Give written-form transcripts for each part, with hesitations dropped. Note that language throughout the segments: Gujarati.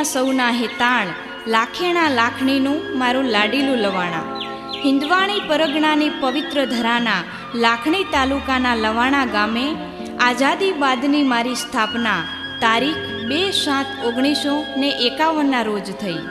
સૌના સૌના હેતાળ, લાખેણા લાખણીનું મારું લાડીલું લવાણા. હિંદવાણી પરગણાની પવિત્ર ધરાના લાખણી તાલુકાના લવાણા ગામે આઝાદી બાદની મારી સ્થાપના તારીખ 2/7/1951 રોજ થઈ.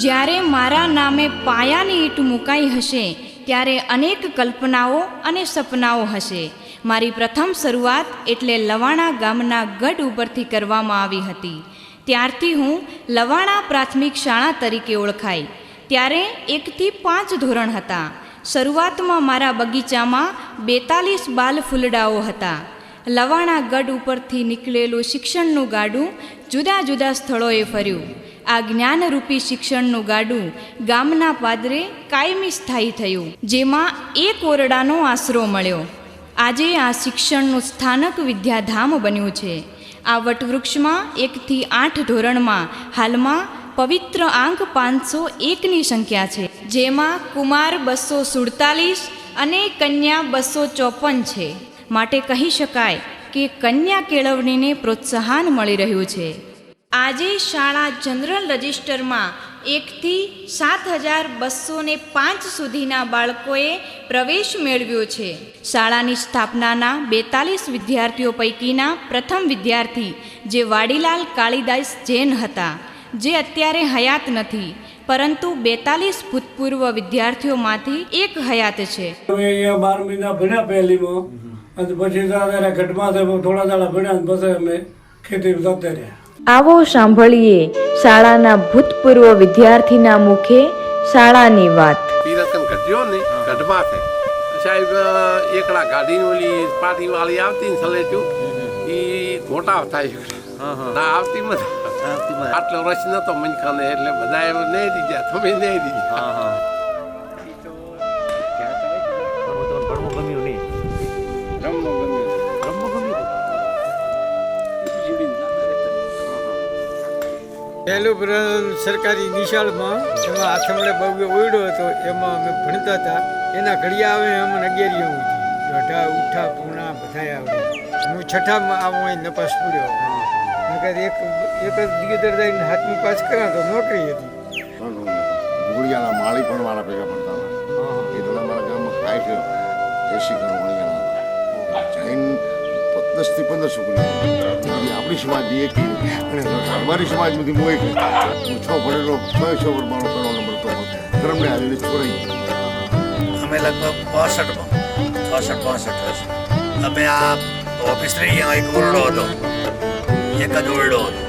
જ્યારે મારા નામે પાયાની ઈંટ મુકાઈ હશે ત્યારે અનેક કલ્પનાઓ અને સપનાઓ હશે. મારી પ્રથમ શરૂઆત એટલે લવાણા ગામના ગઢ ઉપરથી કરવામાં આવી હતી. ત્યારથી હું લવાણા પ્રાથમિક શાળા તરીકે ઓળખાઈ. ત્યારે 1 થી 5 ધોરણ હતા. શરૂઆતમાં મારા બગીચામાં 42 બાલ ફૂલડાઓ હતા. લવાણા ગઢ ઉપરથી નીકળેલું શિક્ષણનું ગાડું જુદા જુદા સ્થળોએ ફર્યું. આ જ્ઞાનરૂપી શિક્ષણનું ગાડું ગામના પાદરે કાયમી સ્થાયી થયું, જેમાં એક ઓરડાનો આશરો મળ્યો. આજે આ શિક્ષણનું સ્થાનક વિદ્યાધામ બન્યું છે. આ વટવૃક્ષમાં 1 થી 8 ધોરણમાં હાલમાં પવિત્ર આંક 501ની સંખ્યા છે, જેમાં કુમાર 247 અને કન્યા 254 છે. માટે કહી શકાય કે કન્યા કેળવણીને પ્રોત્સાહન મળી રહ્યું છે. આજે શાળા જનરલ રજિસ્ટરમાં 1 થી 7205 સુધીના બાળકોએ પ્રવેશ મેળવ્યો છે. શાળાની સ્થાપનાના 42 વિદ્યાર્થીઓ પૈકીના પ્રથમ વિદ્યાર્થી જે વાડીલાલ કાળીદાસ જૈન હતા, જે અત્યારે હયાત નથી, પરંતુ 42 ભૂતપૂર્વ વિદ્યાર્થીઓમાંથી એક હયાત છે. 12 મહિના ભણ્યા પહેલીમાં, અને પછી ઘટમાં થોડા દાડા ભણ્યા, પછી અમે ખેતી જતા રહ્યા. આવો સાંભળીએ શાળાના ભૂતપૂર્વ વિદ્યાર્થીના મુખે શાળાની વાત. પીરસન ઘટ્યો ને ઘટમાં છે સાહેબ, એકડા ગાડીની ઓલી પાટી વાળી આવતી ને સલેટ્યું એ મોટા થાય ના આવતી મજા. આટલો રસ નતો મનખાને એટલે બધા એવું નહીં દીધા, તમે નહીં દીધા. પહેલું સરકારી નિશાળમાં એમાં આથમણે બહુ ઓયડો હતો, એમાં અમે ભણતા હતા. એના ઘડિયા આવે અમને 11 દોઢા ઉઠા પૂણા બધા આવડે. હું 6ઠામાં આવું નપાસ પૂર્યો. એક જ દિગેદર જઈને 7મી પાસ કર્યા તો નોકરી હતી. ગુડિયાના માળી પણ મારા ભેગા ભણતા હતા. એ તો મારા ગામમાં 80 જૈન 10 થી 15 છોકરીઓ આપણી સમાજની એક અને અમારી સમાજમાંથી હું એક. હું 6 ભણેલો 6 મારો પહેલો નંબર તો ક્રમને આવીને છોડાઈ. અમે લગભગ 65 અમે આ ઓફિસની અહીંયા એક ઓરડો હતો, એક જ ઓરડો હતો.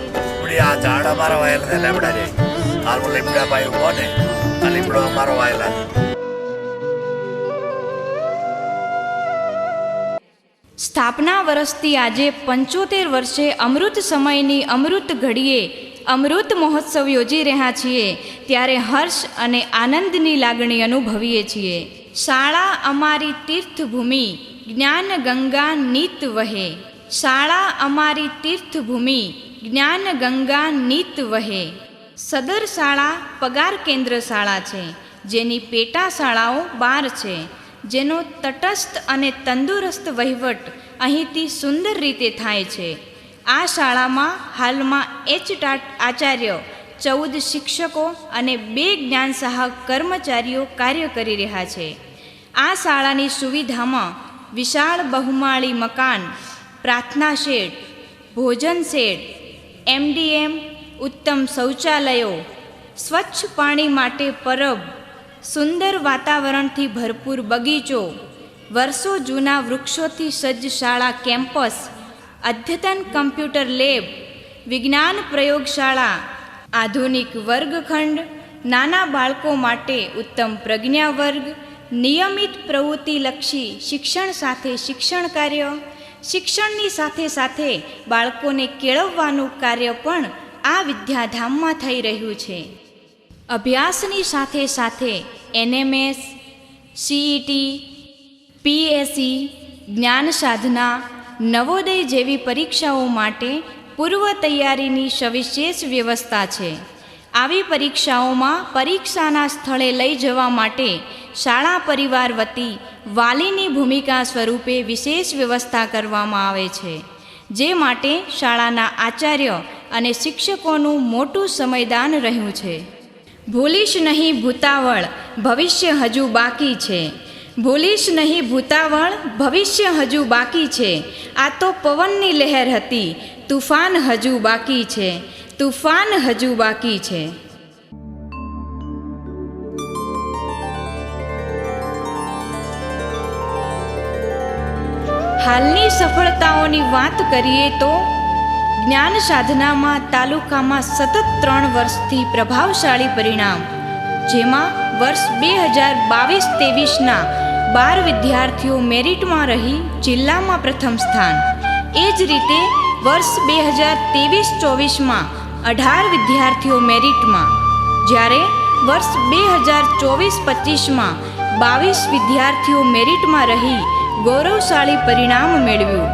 આ ઝાડ અમારા વાયેલા લેમડા છે. હાલ લીમડા ભાઈ ઉભો ને આ લીમડો અમારો વાયેલા. સ્થાપના વર્ષથી આજે 75 વર્ષે અમૃત સમયની અમૃત ઘડીએ અમૃત મહોત્સવ યોજી રહ્યા છીએ, ત્યારે હર્ષ અને આનંદની લાગણી અનુભવીએ છીએ. શાળા અમારી તીર્થભૂમિ, જ્ઞાન ગંગા નીત વહે. શાળા અમારી તીર્થભૂમિ, જ્ઞાન ગંગા નીત વહે. સદર શાળા પગાર કેન્દ્ર શાળા છે, જેની પેટા શાળાઓ 12 છે, જેનો તટસ્થ અને તંદુરસ્ત વહીવટ અહીંથી સુંદર રીતે થાય છે. આ શાળામાં હાલમાં H.ટાટ આચાર્ય, 14 શિક્ષકો અને 2 જ્ઞાન સહાયક કર્મચારીઓ કાર્ય કરી રહ્યા છે. આ શાળાની સુવિધામાં વિશાળ બહુમાળી મકાન, પ્રાર્થના શેડ, ભોજન શેડ, MDM, ઉત્તમ શૌચાલયો, સ્વચ્છ પાણી માટે પરબ, સુંદર વાતાવરણથી ભરપૂર બગીચો, વર્ષો જૂના વૃક્ષોથી સજ્જ શાળા કેમ્પસ, અદ્યતન કમ્પ્યુટર લેબ, વિજ્ઞાન પ્રયોગશાળા, આધુનિક વર્ગખંડ, નાના બાળકો માટે ઉત્તમ પ્રજ્ઞા વર્ગ, નિયમિત પ્રવૃત્તિલક્ષી શિક્ષણ સાથે શિક્ષણ કાર્ય, શિક્ષણની સાથે સાથે બાળકોને કેળવવાનું કાર્ય પણ આ વિદ્યાધામમાં થઈ રહ્યું છે. અભ્યાસની સાથે સાથે NMS, CET, PSE, જ્ઞાન સાધના, નવોદય જેવી પરીક્ષાઓ માટે પૂર્વ તૈયારીની સવિશેષ વ્યવસ્થા છે. આવી પરીક્ષાઓમાં પરીક્ષાના સ્થળે લઈ જવા માટે શાળા પરિવાર વતી વાલીની ભૂમિકા સ્વરૂપે વિશેષ વ્યવસ્થા કરવામાં આવે છે, જે માટે શાળાના આચાર્ય અને શિક્ષકોનું મોટું સમયદાન રહ્યું છે. ભૂલીશ નહીં ભૂતાવળ, ભવિષ્ય હજુ બાકી છે. ભૂલીશ નહીં ભૂતાવળ, ભવિષ્ય હજુ બાકી છે. આ તો પવનની લહેર હતી, તુફાન હજુ બાકી છે. તુફાન હજુ બાકી છે. હાલની સફળતાઓની વાત કરીએ તો જ્ઞાન સાધનામાં તાલુકામાં સતત 3 વર્ષથી પ્રભાવશાળી પરિણામ, જેમાં વર્ષ 2022-23ના 12 વિદ્યાર્થીઓ મેરિટમાં રહી જિલ્લામાં પ્રથમ સ્થાન. એ જ રીતે વર્ષ 2023-24માં 18 વિદ્યાર્થીઓ મેરિટમાં, જ્યારે વર્ષ 2024-25માં 22 વિદ્યાર્થીઓ મેરિટમાં રહી ગૌરવશાળી પરિણામ મેળવ્યું.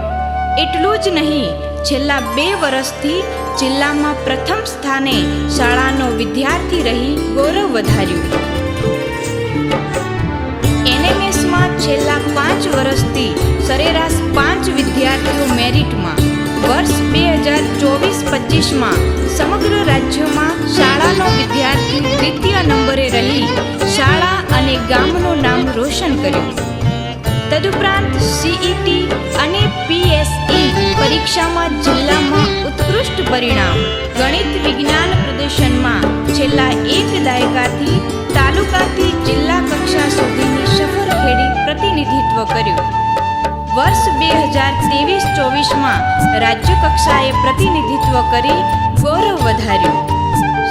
એટલું જ નહીં, છેલ્લા 2 વર્ષથી જિલ્લામાં પ્રથમ સ્થાને શાળાનો વિદ્યાર્થી રહી ગૌરવ વધાર્યું. એનએમએસમાં છેલ્લા 5 વર્ષથી સરેરાશ 5 વિદ્યાર્થીઓ મેરિટમાં. વર્ષ 2024-25માં સમગ્ર રાજ્યમાં શાળાનો વિદ્યાર્થી દ્વિતીય નંબરે રહી શાળા અને ગામનું નામ રોશન કર્યું. તદુપરાંત સીઈટી અને પીએસઈ પરીક્ષામાં જિલ્લામાં ઉત્કૃષ્ટ પરિણામ. ગણિત વિજ્ઞાન પ્રદર્શનમાં છેલ્લા 1 દાયકાથી તાલુકાથી જિલ્લા કક્ષા સુધીની સફર ખેડી પ્રતિનિધિત્વ કર્યું. વર્ષ 2023-24માં રાજ્ય કક્ષાએ પ્રતિનિધિત્વ કરી ગૌરવ વધાર્યું.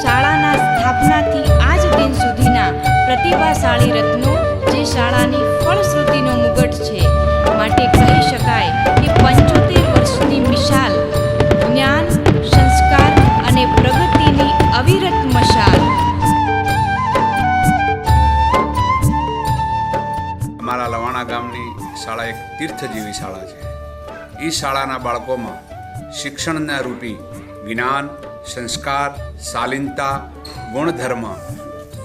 શાળાના સ્થાપનાથી આજ દિન સુધીના પ્રતિભાશાળી રત્નો જે શાળાની ફળશ્રુતિનો મુગટ છે, માટે કહી શકાય કે 75 વર્ષની મિસાલ, જ્ઞાન, સંસ્કાર અને પ્રગતિની અવિરત મશાલ. અમારા લવાણા ગામની શાળા એક તીર્થ જેવી શાળા છે. એ શાળાના બાળકોમાં શિક્ષણના રૂપી જ્ઞાન, સંસ્કાર, શાલીનતા, ગુણધર્મ,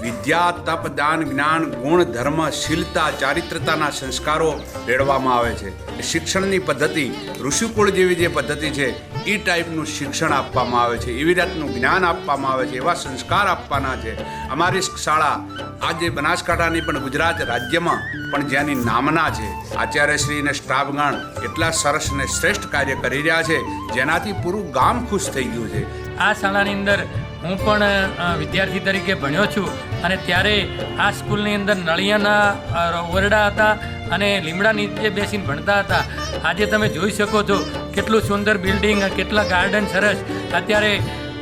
વિદ્યા, તપ, દાન, જ્ઞાન, ગુણ, ધર્મ, શીલતા, ચારિત્રતાના સંસ્કારો રેડવામાં આવે છે. શિક્ષણની પદ્ધતિ ઋષિકુળ જેવી જે પદ્ધતિ છે એ ટાઈપનું શિક્ષણ આપવામાં આવે છે, એવી જાતનું જ્ઞાન આપવામાં આવે છે, એવા સંસ્કાર આપવાના છે. અમારી શાળા આજે બનાસકાંઠાની પણ ગુજરાત રાજ્યમાં પણ જેની નામના છે. આચાર્યશ્રી અને સ્ટાફગણ એટલા સરસ અને શ્રેષ્ઠ કાર્ય કરી રહ્યા છે, જેનાથી પૂરું ગામ ખુશ થઈ ગયું છે. આ શાળાની અંદર હું પણ વિદ્યાર્થી તરીકે ભણ્યો છું અને ત્યારે આ સ્કૂલની અંદર નળિયાના ઓરડા હતા અને લીમડા નીચે બેસીને ભણતા હતા. આજે તમે જોઈ શકો છો કેટલું સુંદર બિલ્ડિંગ, કેટલા ગાર્ડન સરસ. અત્યારે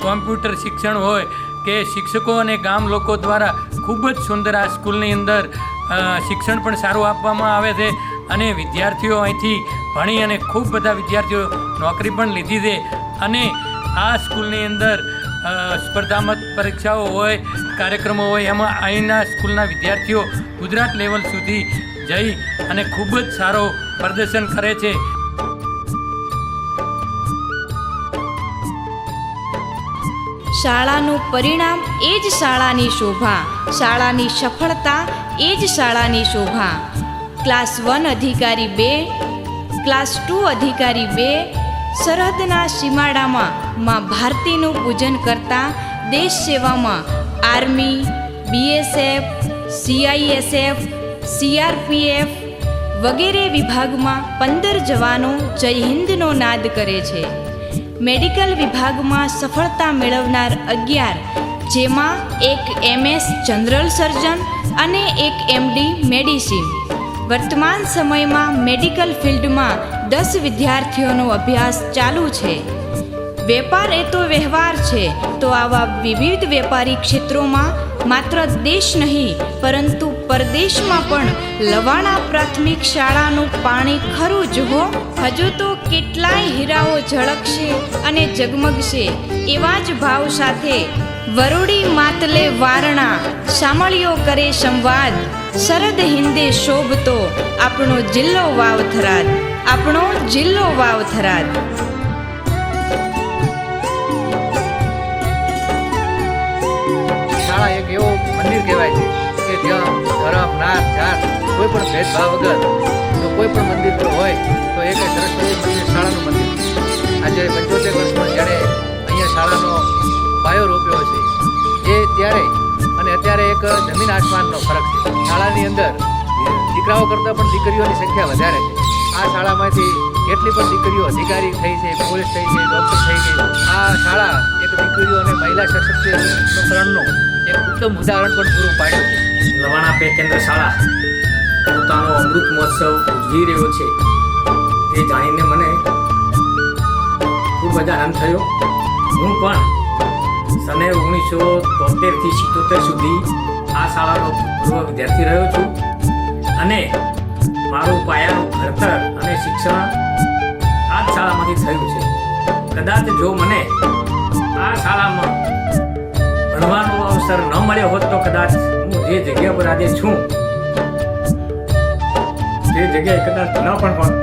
કોમ્પ્યુટર શિક્ષણ હોય કે શિક્ષકો અને ગામ લોકો દ્વારા ખૂબ જ સુંદર આ સ્કૂલની અંદર શિક્ષણ પણ સારું આપવામાં આવે છે અને વિદ્યાર્થીઓ અહીંથી ભણી અને ખૂબ બધા વિદ્યાર્થીઓ નોકરી પણ લીધી છે. અને આ સ્કૂલની અંદર સ્પર્ધાત્મક પરીક્ષાઓ હોય, કાર્યક્રમો હોય, એમાં અહીંના સ્કૂલના વિદ્યાર્થીઓ ગુજરાત લેવલ સુધી જઈ અને ખૂબ જ સારો પ્રદર્શન કરે છે. શાળાનું પરિણામ એ જ શાળાની શોભા, શાળાની સફળતા એ જ શાળાની શોભા. ક્લાસ 1 અધિકારી 2, ક્લાસ 2 અધિકારી 2 સરહદના સીમાડામાં માં ભારતીનું પૂજન કરતા દેશ સેવામાં આર્મી, બીએસએફ, સીઆઈએસએફ, સીઆરપીએફ વગેરે વિભાગમાં 15 જવાનો જય હિન્દનો નાદ કરે છે. મેડિકલ વિભાગમાં સફળતા મેળવનાર 11, જેમાં એક MS જનરલ સર્જન અને એક MD મેડિસિન. વર્તમાન સમયમાં મેડિકલ ફિલ્ડમાં 10 વિદ્યાર્થીઓનો અભ્યાસ ચાલુ છે. વેપાર એ તો વ્યવહાર છે, તો આવા વિવિધ વેપારી ક્ષેત્રોમાં માત્ર દેશ નહીં પરંતુ પરદેશમાં પણ લવાણા પ્રાથમિક શાળાનું પાણી ખરું જ હો. હજુ તો કેટલાય હીરાઓ ઝળકશે અને જગમગશે એવા જ ભાવ સાથે વરોડી માતલે વારણા સામળિયો કરે સંવાદ. સરદ હિન્દે શોભતો આપણો જિલ્લો વાવથરાદ, આપણો જિલ્લો વાવથરાદ. શાળા એક એવો મંદિર કહેવાય છે કે જ્યાં ધર્મ, નાત, જાત કોઈ પણ ભેદભાવ વગર જો કોઈ પણ મંદિર પર હોય તો એ કંઈ સરસ્વતી મંદિર શાળાનું મંદિર. આજે 75 વર્ષમાં જ્યારે અહીંયા શાળાનો પાયો રોપ્યો છે એ ત્યારે અને અત્યારે એક જમીન આસમાનનો ફરક છે. શાળાની અંદર દીકરાઓ કરતાં પણ દીકરીઓની સંખ્યા વધારે છે. આ શાળામાંથી કેટલી પણ દીકરીઓ અધિકારી થઈ છે, પોલીસ થઈ છે, ડૉક્ટર થઈ છે. આ શાળા એક દીકરીઓ અને મહિલા સશક્તિકરણનું એક ઉત્તમ ઉદાહરણ પણ પૂરું પાડ્યું છે. લવાણા પે કેન્દ્ર શાળા પોતાનો અમૃત મહોત્સવ ઉજવી રહ્યો છે તે જાણીને મને ખૂબ જ આનંદ થયો. હું પણ સને 1973થી 77 સુધી આ શાળાનો પૂર્વ વિદ્યાર્થી રહ્યો છું અને મારું પાયાનું ઘડતર અને શિક્ષણ આ જ શાળામાંથી થયું છે. કદાચ જો મને આ શાળામાં ભણવાનો અવસર ન મળ્યો હોત તો કદાચ હું જે જગ્યા પર આજે છું તે જગ્યાએ કદાચ ન પણ હોત.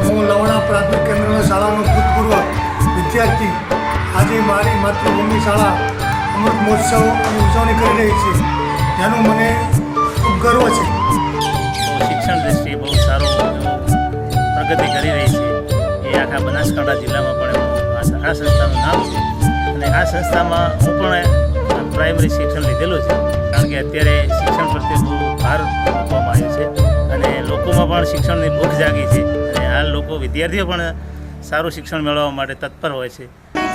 હું લવાણા પ્રાથમિક કેન્દ્ર શાળાનો ભૂતપૂર્વ વિદ્યાર્થી આજે મારી માતૃભૂમિ શાળા અમૃત મહોત્સવની ઉજવણી કરી રહી છે, જેનું મને ખૂબ ગર્વ છે. શિક્ષણ દ્રષ્ટિએ બહુ સારો પ્રગતિ કરી રહી છે. એ આખા બનાસકાંઠા જિલ્લામાં પણ આ સંસ્થાનું નામ છે અને આ સંસ્થામાં હું પણ પ્રાઇમરી શિક્ષણ લીધેલું છે, કારણ કે અત્યારે શિક્ષણ પ્રત્યે બહુ ભાર મૂકવામાં આવ્યો છે અને લોકોમાં પણ શિક્ષણની ભૂખ જાગી છે અને આ લોકો વિદ્યાર્થીઓ પણ સારું શિક્ષણ મેળવવા માટે તત્પર હોય છે.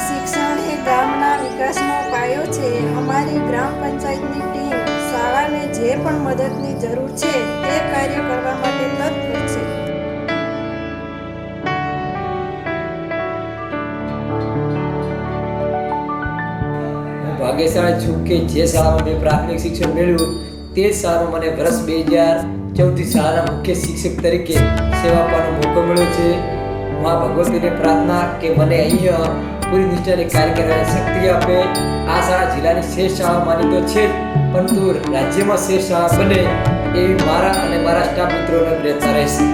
શિક્ષણ એ ગામના વિકાસનો પાયો છે. અમારી ગ્રામ પંચાયતની ટીમ શાળાને જે પણ મદદની જરૂર છે તે કાર્ય કરવા માટે તત્પર છે. હું ભાગ્યશાળી છું કે જે શાળામાં મેં પ્રાથમિક શિક્ષણ મેળવ્યું તે જ શાળામાં મને વર્ષ 2014થી શાળાના મુખ્ય શિક્ષક તરીકે સેવા આપવાનો મોકો મળ્યો છે. મા ભગવતીને પ્રાર્થના કે મને અહીંયા પૂરી નિષ્ઠાને કાર્ય કરવાની શક્તિ આપે. આ શાળા જિલ્લાની શ્રેષ્ઠ શાળામાંની તો છે પરંતુ રાજ્યમાં શ્રેષ્ઠ શાળા બને એવી મારા અને મારા સ્ટાફ મિત્રોનો પ્રયત્ન રહેશે.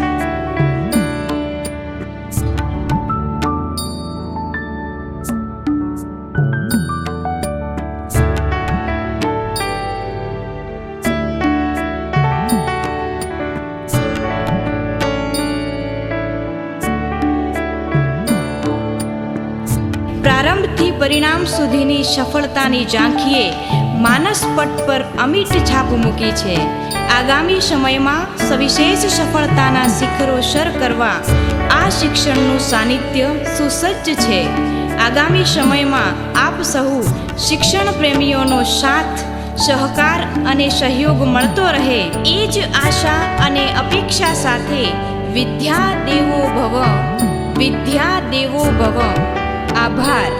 પ્રારંભથી પરિણામ સુધીની સફળતાની ઝાંખીએ માનસ પટ પર અમિટ છાપ મૂકી છે. આગામી સમયમાં સવિશેષ સફળતાના શિખરો સર કરવા આ શિક્ષણનું સાનિધ્ય સુસજ્જ છે. આગામી સમયમાં આપ સહુ શિક્ષણ પ્રેમીઓનો સાથ, સહકાર અને સહયોગ મળતો રહે એ જ આશા અને અપેક્ષા સાથે વિદ્યા દેવો ભવ, વિદ્યા દેવો ભવ. આભાર.